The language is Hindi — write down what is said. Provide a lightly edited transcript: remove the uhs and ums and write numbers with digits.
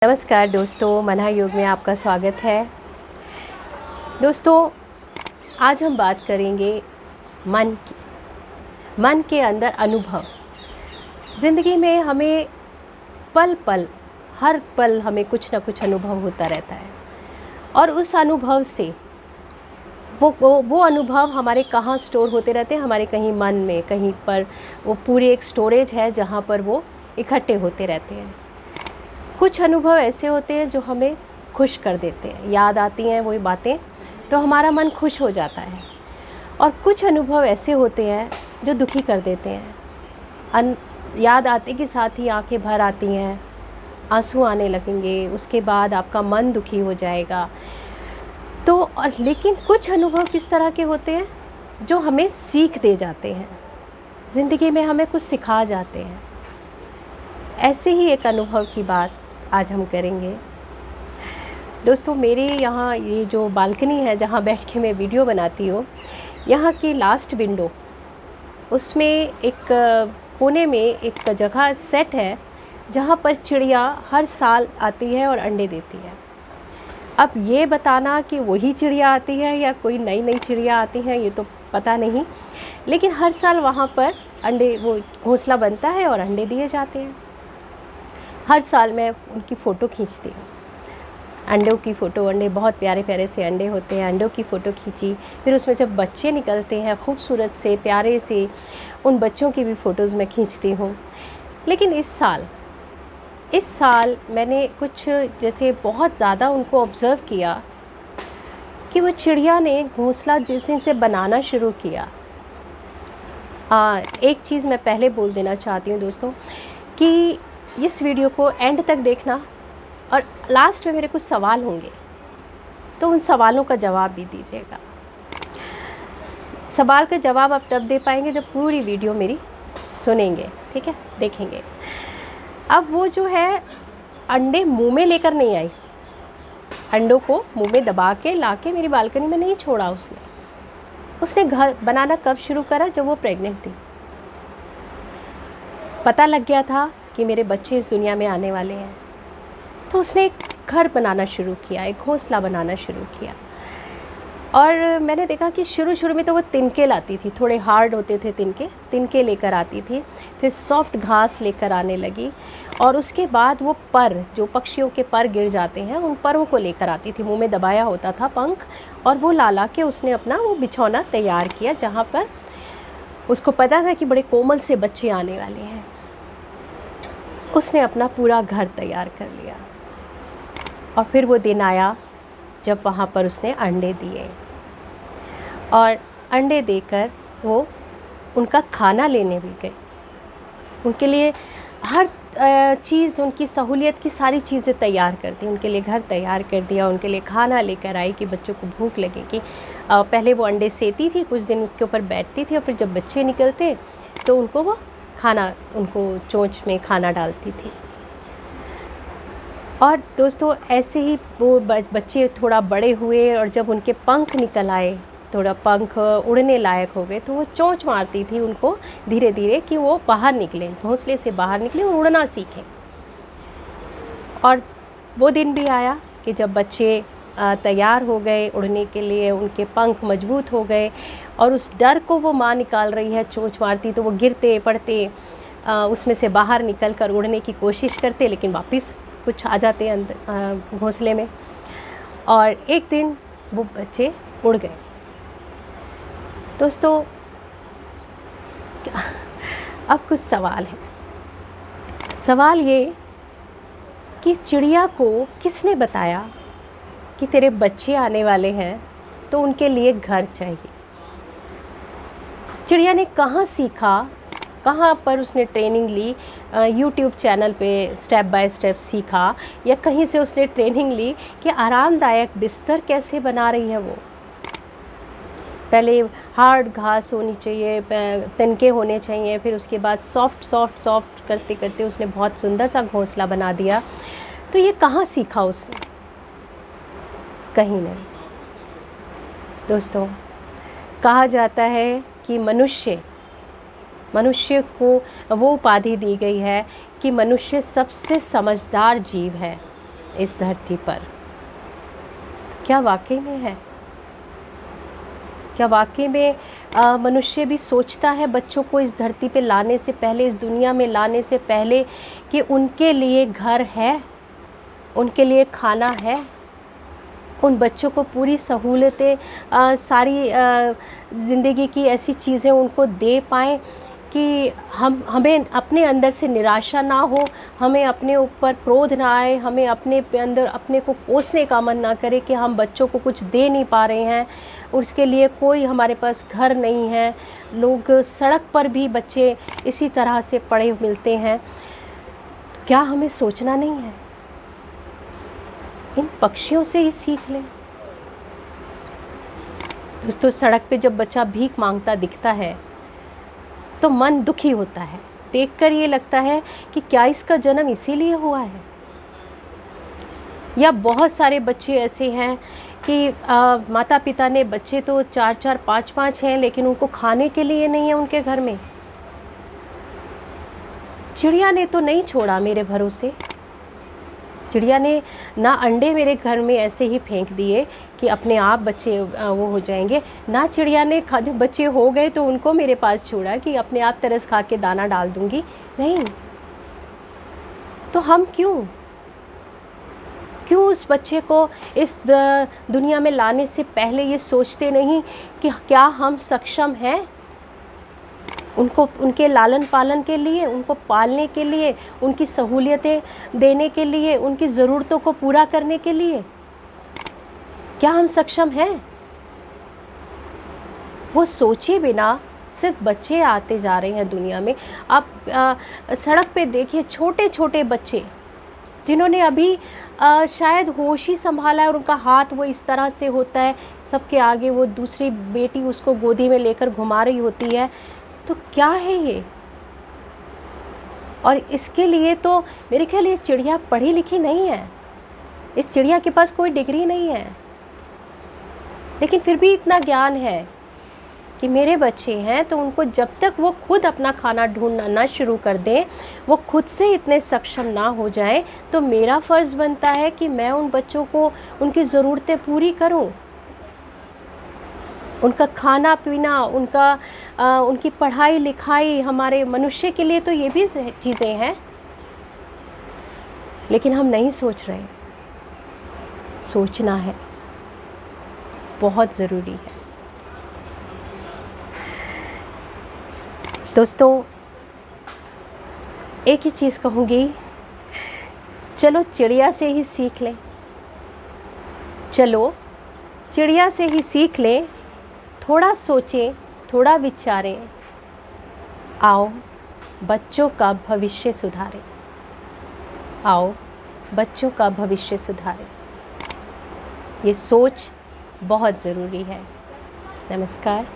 नमस्कार दोस्तों, मना योग में आपका स्वागत है। दोस्तों, आज हम बात करेंगे मन की। मन के अंदर अनुभव। ज़िंदगी में हमें पल पल, हर पल हमें कुछ ना कुछ अनुभव होता रहता है और उस अनुभव से वो अनुभव हमारे कहाँ स्टोर होते रहते हैं, हमारे कहीं मन में, कहीं पर वो पूरी एक स्टोरेज है जहाँ पर वो इकट्ठे होते रहते हैं। कुछ अनुभव ऐसे होते हैं जो हमें खुश कर देते हैं, याद आती हैं वही बातें तो हमारा मन खुश हो जाता है, और कुछ अनुभव ऐसे होते हैं जो दुखी कर देते हैं। याद आते के साथ ही आंखें भर आती हैं, आंसू आने लगेंगे, उसके बाद आपका मन दुखी हो जाएगा। तो और लेकिन कुछ अनुभव किस तरह के होते हैं जो हमें सीख दे जाते हैं, ज़िंदगी में हमें कुछ सिखा जाते हैं। ऐसे ही एक अनुभव की बात आज हम करेंगे। दोस्तों, मेरे यहाँ ये जो बालकनी है जहाँ बैठ के मैं वीडियो बनाती हूँ, यहाँ की लास्ट विंडो, उसमें एक कोने में एक जगह सेट है जहाँ पर चिड़िया हर साल आती है और अंडे देती है। अब ये बताना कि वही चिड़िया आती है या कोई नई नई चिड़िया आती हैं ये तो पता नहीं, लेकिन हर साल वहाँ पर अंडे, वो घोंसला बनता है और अंडे दिए जाते हैं। हर साल मैं उनकी फ़ोटो खींचती हूँ, अंडों की फ़ोटो। अंडे बहुत प्यारे प्यारे से अंडे होते हैं, अंडों की फ़ोटो खींची। फिर उसमें जब बच्चे निकलते हैं खूबसूरत से, प्यारे से, उन बच्चों की भी फ़ोटोज़ मैं खींचती हूँ। लेकिन इस साल मैंने कुछ जैसे बहुत ज़्यादा उनको ऑब्ज़र्व किया कि वो चिड़िया ने घोंसला जिस दिन से बनाना शुरू किया। एक चीज़ मैं पहले बोल देना चाहती हूँ दोस्तों कि इस वीडियो को एंड तक देखना, और लास्ट में मेरे कुछ सवाल होंगे तो उन सवालों का जवाब भी दीजिएगा। सवाल का जवाब आप तब दे पाएंगे जब पूरी वीडियो मेरी सुनेंगे, ठीक है, देखेंगे। अब वो जो है अंडे मुंह में लेकर नहीं आई, अंडों को मुंह में दबा के ला के मेरी बालकनी में नहीं छोड़ा। उसने घर बनाना कब शुरू करा? जब वो प्रेग्नेंट थी। पता लग गया था कि मेरे बच्चे इस दुनिया में आने वाले हैं, तो उसने एक घर बनाना शुरू किया, एक घोंसला बनाना शुरू किया। और मैंने देखा कि शुरू में तो वो तिनके लाती थी, थोड़े हार्ड होते थे तिनके लेकर आती थी। फिर सॉफ्ट घास लेकर आने लगी, और उसके बाद वो पर, जो पक्षियों के पर गिर जाते हैं, उन परों को लेकर आती थी। मुंह में दबाया होता था पंख, और वो ला के उसने अपना वो बिछौना तैयार किया जहाँ पर उसको पता था कि बड़े कोमल से बच्चे आने वाले हैं। उसने अपना पूरा घर तैयार कर लिया, और फिर वो दिन आया जब वहाँ पर उसने अंडे दिए, और अंडे देकर वो उनका खाना लेने भी गई। उनके लिए हर चीज़, उनकी सहूलियत की सारी चीज़ें तैयार कर दी। उनके लिए घर तैयार कर दिया, उनके लिए खाना लेकर आई कि बच्चों को भूख लगेगी। पहले वो अंडे सेती थी, कुछ दिन उसके ऊपर बैठती थी, और फिर जब बच्चे निकलते तो उनको वो खाना, उनको चोंच में खाना डालती थी। और दोस्तों, ऐसे ही वो बच्चे थोड़ा बड़े हुए, और जब उनके पंख निकल आए, थोड़ा पंख उड़ने लायक हो गए, तो वो चोंच मारती थी उनको धीरे धीरे कि वो बाहर निकलें, घोंसले से बाहर निकलें और उड़ना सीखें। और वो दिन भी आया कि जब बच्चे तैयार हो गए उड़ने के लिए, उनके पंख मजबूत हो गए, और उस डर को वो माँ निकाल रही है, चोंच मारती तो वो गिरते पड़ते, उसमें से बाहर निकल कर उड़ने की कोशिश करते, लेकिन वापस कुछ आ जाते अंदर घोंसले में, और एक दिन वो बच्चे उड़ गए। दोस्तों, अब कुछ सवाल हैं। सवाल ये कि चिड़िया को किसने बताया कि तेरे बच्चे आने वाले हैं तो उनके लिए घर चाहिए? चिड़िया ने कहाँ सीखा, कहाँ पर उसने ट्रेनिंग ली? यूट्यूब चैनल पे स्टेप बाय स्टेप सीखा, या कहीं से उसने ट्रेनिंग ली कि आरामदायक बिस्तर कैसे बना रही है वो? पहले हार्ड घास होनी चाहिए, तिनके होने चाहिए, फिर उसके बाद सॉफ्ट करते करते उसने बहुत सुंदर सा घोंसला बना दिया। तो ये कहाँ सीखा उसने? कहीं नहीं। दोस्तों, कहा जाता है कि मनुष्य को वो उपाधि दी गई है कि मनुष्य सबसे समझदार जीव है इस धरती पर। क्या वाकई में है? क्या वाकई में मनुष्य भी सोचता है बच्चों को इस धरती पे लाने से पहले, इस दुनिया में लाने से पहले, कि उनके लिए घर है, उनके लिए खाना है, उन बच्चों को पूरी सहूलतें, सारी ज़िंदगी की ऐसी चीज़ें उनको दे पाएँ कि हमें अपने अंदर से निराशा ना हो, हमें अपने ऊपर क्रोध ना आए, हमें अपने अंदर अपने को कोसने का मन ना करे कि हम बच्चों को कुछ दे नहीं पा रहे हैं, उसके लिए कोई हमारे पास घर नहीं है। लोग सड़क पर भी बच्चे इसी तरह से पड़े मिलते हैं। क्या हमें सोचना नहीं है? इन पक्षियों से ही सीख लें। दोस्तों, सड़क पे जब बच्चा भीख मांगता दिखता है तो मन दुखी होता है। देखकर ये लगता है कि क्या इसका जन्म इसीलिए हुआ है? या बहुत सारे बच्चे ऐसे हैं कि माता पिता ने, बच्चे तो 4-4, 5-5 हैं, लेकिन उनको खाने के लिए नहीं है उनके घर में। चिड़िया ने तो नहीं छोड़ा मेरे भरोसे। चिड़िया ने ना अंडे मेरे घर में ऐसे ही फेंक दिए कि अपने आप बच्चे वो हो जाएंगे, ना चिड़िया ने जब बच्चे हो गए तो उनको मेरे पास छोड़ा कि अपने आप तरस खा के दाना डाल दूंगी। नहीं, तो हम क्यों उस बच्चे को इस दुनिया में लाने से पहले ये सोचते नहीं कि क्या हम सक्षम हैं उनको, उनके लालन पालन के लिए, उनको पालने के लिए, उनकी सहूलियतें देने के लिए, उनकी ज़रूरतों को पूरा करने के लिए? क्या हम सक्षम हैं? वो सोचे बिना सिर्फ बच्चे आते जा रहे हैं दुनिया में। आप सड़क पे देखिए छोटे छोटे बच्चे जिन्होंने अभी शायद होश ही संभाला है, और उनका हाथ वो इस तरह से होता है, सबके आगे वो दूसरी बेटी उसको गोदी में लेकर घुमा रही होती है। तो क्या है ये? और इसके लिए तो मेरे ख्याल ये चिड़िया पढ़ी लिखी नहीं है, इस चिड़िया के पास कोई डिग्री नहीं है, लेकिन फिर भी इतना ज्ञान है कि मेरे बच्चे हैं तो उनको जब तक वो खुद अपना खाना ढूंढना ना शुरू कर दें, वो खुद से इतने सक्षम ना हो जाएं, तो मेरा फ़र्ज़ बनता है कि मैं उन बच्चों को उनकी ज़रूरतें पूरी करूं। उनका खाना पीना, उनकी पढ़ाई लिखाई, हमारे मनुष्य के लिए तो ये भी चीज़ें हैं, लेकिन हम नहीं सोच रहे। सोचना है, बहुत ज़रूरी है। दोस्तों, एक ही चीज़ कहूँगी, चलो चिड़िया से ही सीख लें, चलो चिड़िया से ही सीख लें, थोड़ा सोचें, थोड़ा विचारें, आओ बच्चों का भविष्य सुधारें, आओ बच्चों का भविष्य सुधारें। ये सोच बहुत ज़रूरी है। नमस्कार।